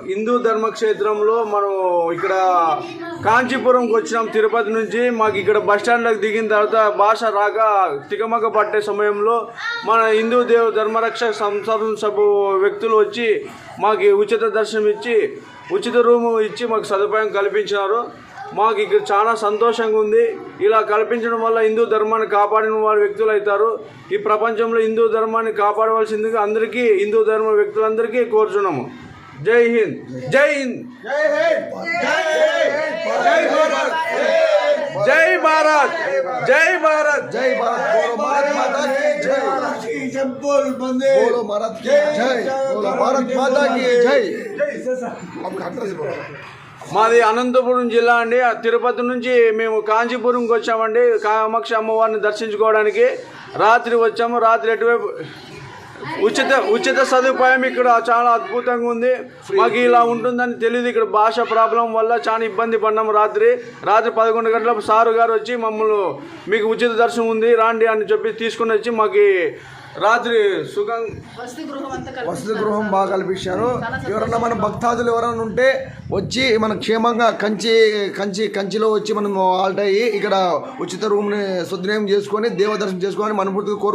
హిందూ ధర్మక్షేత్రంలో మనం ఇక్కడ కాంచీపురంకి వచ్చినాం తిరుపతి నుంచి. మాకు ఇక్కడ బస్ స్టాండ్లోకి దిగిన తర్వాత భాష రాక తికమక పట్టే సమయంలో మన హిందూ ధర్మరక్షక సంస్థ వ్యక్తులు వచ్చి మాకు ఉచిత దర్శనం ఇచ్చి ఉచిత రూము ఇచ్చి మాకు సదుపాయం కల్పించినారు. మాకు ఇక్కడ చాలా సంతోషంగా ఉంది. ఇలా కల్పించడం వల్ల హిందూ ధర్మాన్ని కాపాడిన వారు వ్యక్తులు అవుతారు. ఈ ప్రపంచంలో హిందూ ధర్మాన్ని కాపాడవలసిందిగా అందరికీ హిందూ ధర్మ వ్యక్తులందరికీ కోరుచున్నాము. జై హింద్, జై హింద్, జై భారత్, జై భారత్, జై భారత్, बोलो भारत माता की जय, बोलो भारत की जय, बोलो भारत माता की जय. మాది అనంతపురం జిల్లా అండి. తిరుపతి నుంచి మేము కాంచీపురంకి వచ్చామండి. కామాక్షి అమ్మవారిని దర్శించుకోవడానికి రాత్రి వచ్చాము. రాత్రి ఎటువైపు ఉచిత సదుపాయం ఇక్కడ చాలా అద్భుతంగా ఉంది. మాకు ఇలా ఉంటుందని తెలియదు. ఇక్కడ భాష ప్రాబ్లం వల్ల చాలా ఇబ్బంది పడ్డాము. రాత్రి 11 గంటలకు సారు గారు వచ్చి మమ్మల్ని మీకు ఉచిత దర్శనం ఉంది రాండి అని చెప్పి తీసుకుని వచ్చి మాకు రాత్రి వసతి గృహం బాగా కల్పించారు. ఎవరన్నా మన భక్తాదులు ఎవరైనా ఉంటే వచ్చి మన క్షేమంగా కంచిలో వచ్చి మనం ఆల్ట్ అయ్యి ఇక్కడ ఉచిత రూమ్ని సద్వినియోగం చేసుకొని దేవ దర్శనం చేసుకోవాలని మనస్ఫూర్తిగా కోరుకుంటున్నాం.